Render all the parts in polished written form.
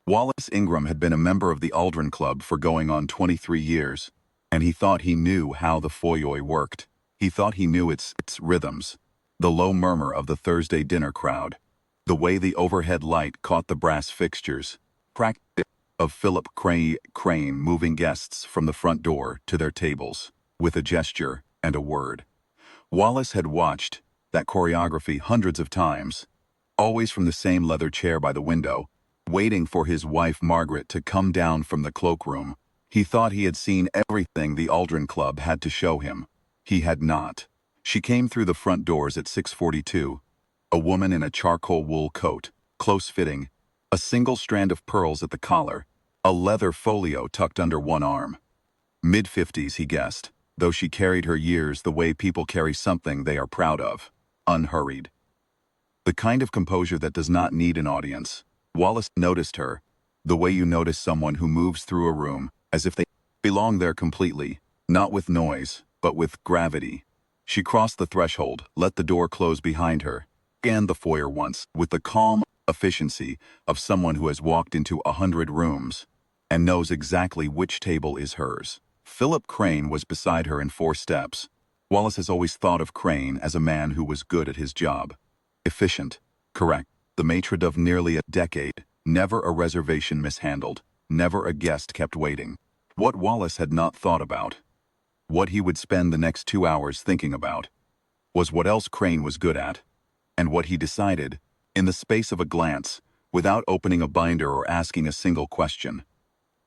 Wallace Ingram had been a member of the Aldrin Club for going on 23 years, and he thought he knew how the folio worked. He thought he knew its rhythms, the low murmur of the Thursday dinner crowd, the way the overhead light caught the brass fixtures, practice of Philip Crane moving guests from the front door to their tables, with a gesture and a word. Wallace had watched that choreography hundreds of times, always from the same leather chair by the window, waiting for his wife Margaret to come down from the cloakroom. He thought he had seen everything the Aldrin Club had to show him. He had not. She came through the front doors at 6:42, a woman in a charcoal wool coat, close-fitting, a single strand of pearls at the collar, a leather folio tucked under one arm. Mid-50s, he guessed, though she carried her years the way people carry something they are proud of, unhurried. The kind of composure that does not need an audience. Wallace noticed her, the way you notice someone who moves through a room, as if they belong there completely, not with noise, but with gravity. She crossed the threshold, let the door close behind her, scanned the foyer once, with the calm efficiency of someone who has walked into 100 rooms, and knows exactly which table is hers. Philip Crane was beside her in 4 steps. Wallace has always thought of Crane as a man who was good at his job. Efficient, correct. The Maître of nearly a decade, never a reservation mishandled, never a guest kept waiting. What Wallace had not thought about, what he would spend the next 2 hours thinking about, was what else Crane was good at, and what he decided, in the space of a glance, without opening a binder or asking a single question.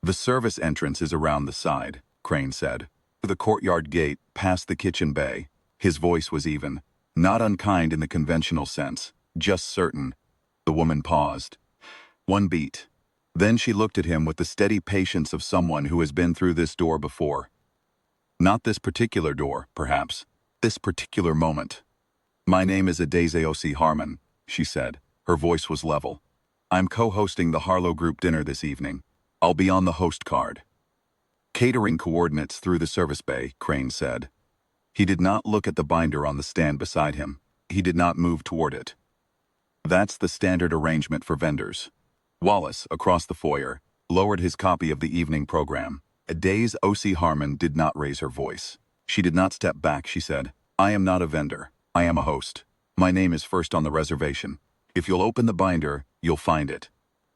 The service entrance is around the side, Crane said. To the courtyard gate, past the kitchen bay. His voice was even, not unkind in the conventional sense, just certain. The woman paused. 1 beat. Then she looked at him with the steady patience of someone who has been through this door before. Not this particular door, perhaps. This particular moment. "My name is Adeze O.C. Harmon," she said. Her voice was level. "I'm co-hosting the Harlow Group dinner this evening. I'll be on the host card." "Catering coordinates through the service bay," Crane said. He did not look at the binder on the stand beside him. He did not move toward it. "That's the standard arrangement for vendors." Wallace, across the foyer, lowered his copy of the evening program. Adeze O.C. Harmon did not raise her voice. She did not step back, she said. "I am not a vendor. I am a host. My name is first on the reservation. If you'll open the binder, you'll find it."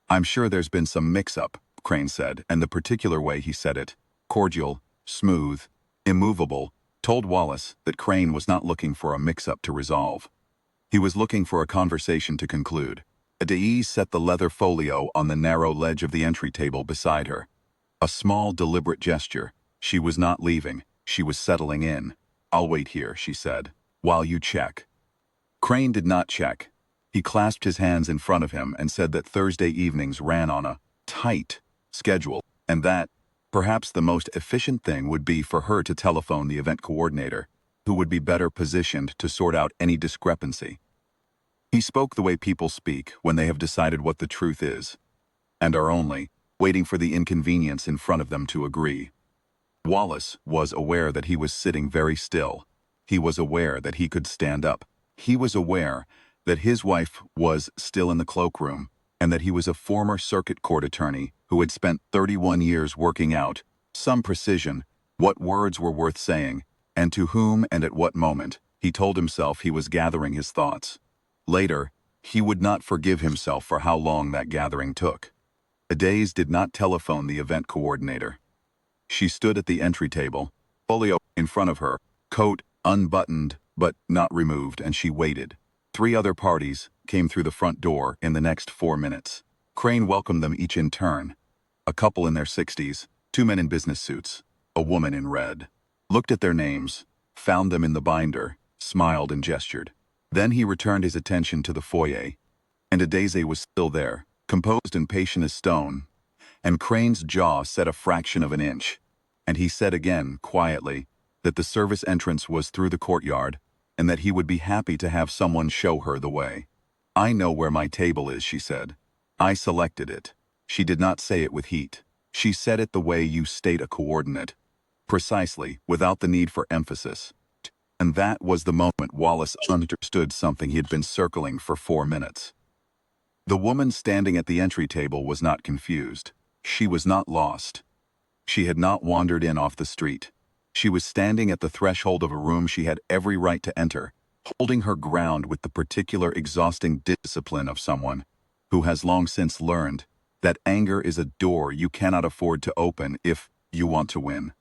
"I'm sure there's been some mix-up," Crane said, and the particular way he said it, cordial, smooth, immovable, told Wallace that Crane was not looking for a mix-up to resolve. He was looking for a conversation to conclude. Adeze set the leather folio on the narrow ledge of the entry table beside her. A small, deliberate gesture. She was not leaving. She was settling in. "I'll wait here," she said, "while you check." Crane did not check. He clasped his hands in front of him and said that Thursday evenings ran on a tight schedule, and that, perhaps the most efficient thing would be for her to telephone the event coordinator, who would be better positioned to sort out any discrepancy. He spoke the way people speak when they have decided what the truth is, and are only waiting for the inconvenience in front of them to agree. Wallace was aware that he was sitting very still. He was aware that he could stand up. He was aware that his wife was still in the cloakroom, and that he was a former circuit court attorney who had spent 31 years working out, some precision, what words were worth saying, and to whom and at what moment. He told himself he was gathering his thoughts. Later, he would not forgive himself for how long that gathering took. Adeze did not telephone the event coordinator. She stood at the entry table, folio in front of her, coat unbuttoned but not removed, and she waited. 3 other parties came through the front door in the next 4 minutes. Crane welcomed them each in turn. A couple in their 60s, 2 men in business suits, a woman in red. Looked at their names, found them in the binder, smiled and gestured. Then he returned his attention to the foyer, and Adeze was still there, composed and patient as stone, and Crane's jaw set a fraction of an inch, and he said again, quietly, that the service entrance was through the courtyard, and that he would be happy to have someone show her the way. "I know where my table is," she said. "I selected it." She did not say it with heat. She said it the way you state a coordinate, precisely, without the need for emphasis. And that was the moment Wallace understood something he had been circling for 4 minutes. The woman standing at the entry table was not confused. She was not lost. She had not wandered in off the street. She was standing at the threshold of a room she had every right to enter, holding her ground with the particular exhausting discipline of someone who has long since learned that anger is a door you cannot afford to open if you want to win.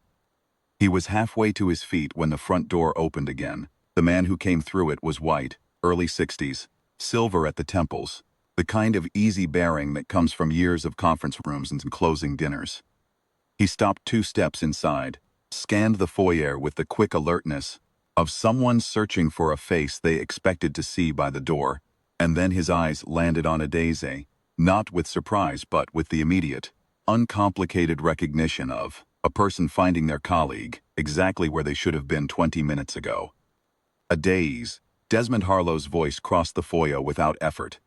He was halfway to his feet when the front door opened again. The man who came through it was white, early 60s, silver at the temples, the kind of easy bearing that comes from years of conference rooms and closing dinners. He stopped 2 steps inside, scanned the foyer with the quick alertness of someone searching for a face they expected to see by the door, and then his eyes landed on Adeze, not with surprise but with the immediate, uncomplicated recognition of a person finding their colleague exactly where they should have been 20 minutes ago. Adeze, Desmond Harlow's voice crossed the foyer without effort.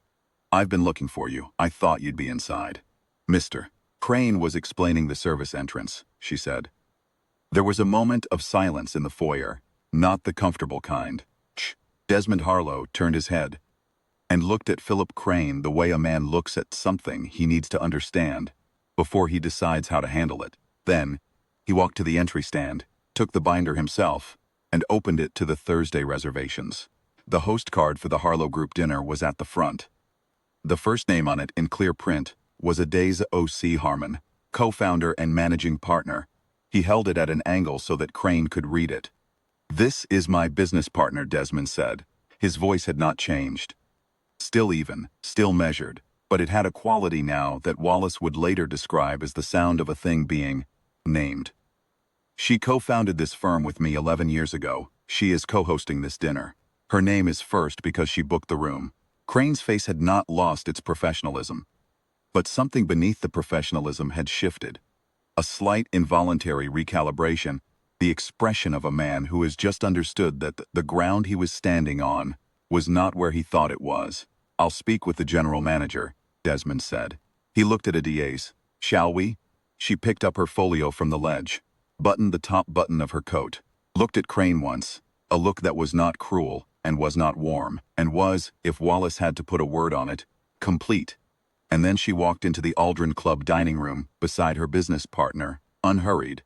"I've been looking for you. I thought you'd be inside." "Mr. Crane was explaining the service entrance," she said. There was a moment of silence in the foyer, not the comfortable kind. Desmond Harlow turned his head and looked at Philip Crane the way a man looks at something he needs to understand before he decides how to handle it. Then, he walked to the entry stand, took the binder himself, and opened it to the Thursday reservations. The host card for the Harlow Group dinner was at the front. The first name on it, in clear print, was Adeze O.C. Harmon, co-founder and managing partner. He held it at an angle so that Crane could read it. "This is my business partner," Desmond said. His voice had not changed. Still even, still measured, but it had a quality now that Wallace would later describe as the sound of a thing being named. "She co-founded this firm with me 11 years ago. She is co-hosting this dinner. Her name is first because she booked the room." Crane's face had not lost its professionalism, but something beneath the professionalism had shifted. A slight involuntary recalibration, the expression of a man who has just understood that the ground he was standing on was not where he thought it was. "I'll speak with the general manager," Desmond said. He looked at Adeze. "Shall we?" She picked up her folio from the ledge, buttoned the top button of her coat, looked at Crane once, a look that was not cruel and was not warm, and was, if Wallace had to put a word on it, complete. And then she walked into the Aldrin Club dining room beside her business partner, unhurried,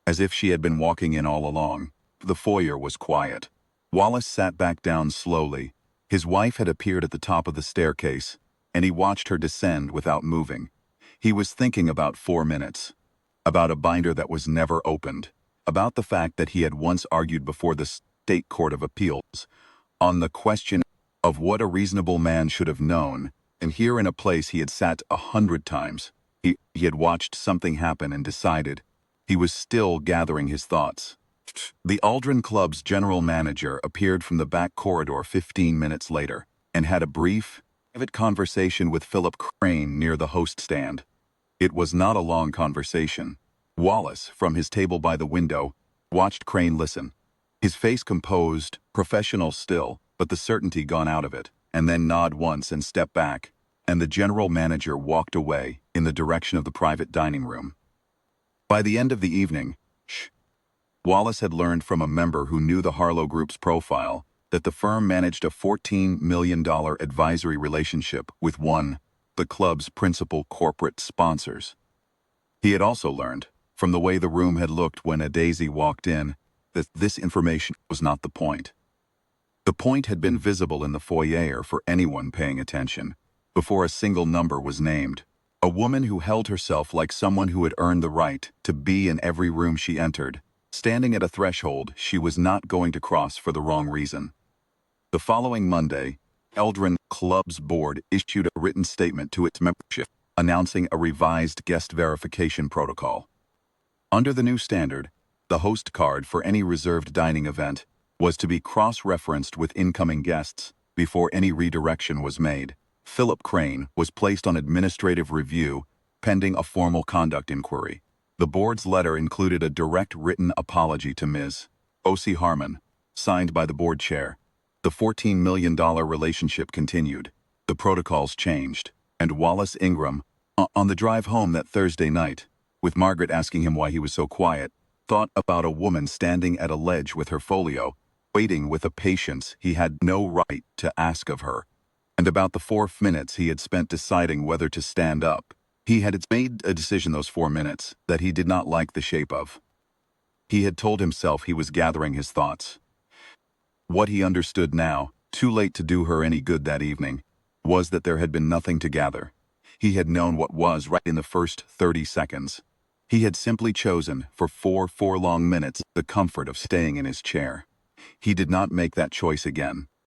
as if she had been walking in all along. The foyer was quiet. Wallace sat back down slowly. His wife had appeared at the top of the staircase, and he watched her descend without moving. He was thinking about 4 minutes, about a binder that was never opened, about the fact that he had once argued before the State Court of Appeals on the question of what a reasonable man should have known, and here in a place he had sat 100 times, he had watched something happen and decided. He was still gathering his thoughts. The Aldrin Club's general manager appeared from the back corridor 15 minutes later and had a brief, private conversation with Philip Crane near the host stand. It was not a long conversation. Wallace, from his table by the window, watched Crane listen. His face composed, professional still, but the certainty gone out of it, and then nod once and step back, and the general manager walked away in the direction of the private dining room. By the end of the evening, Wallace had learned from a member who knew the Harlow Group's profile that the firm managed a $14 million advisory relationship with the club's principal corporate sponsors. He had also learned, from the way the room had looked when Adeze walked in, that this information was not the point. The point had been visible in the foyer for anyone paying attention, before a single number was named. A woman who held herself like someone who had earned the right to be in every room she entered, standing at a threshold she was not going to cross for the wrong reason. The following Monday, Aldrin Club's board issued a written statement to its membership, announcing a revised guest verification protocol. Under the new standard, the host card for any reserved dining event was to be cross-referenced with incoming guests before any redirection was made. Philip Crane was placed on administrative review pending a formal conduct inquiry. The board's letter included a direct written apology to Ms. O.C. Harmon, signed by the board chair. The $14 million relationship continued. The protocols changed, and Wallace Ingram, on the drive home that Thursday night, with Margaret asking him why he was so quiet, thought about a woman standing at a ledge with her folio, waiting with a patience he had no right to ask of her. And about the 4 minutes he had spent deciding whether to stand up. He had made a decision those 4 minutes that he did not like the shape of. He had told himself he was gathering his thoughts. What he understood now, too late to do her any good that evening, was that there had been nothing to gather. He had known what was right in the first 30 seconds. He had simply chosen, for four long minutes, the comfort of staying in his chair. He did not make that choice again.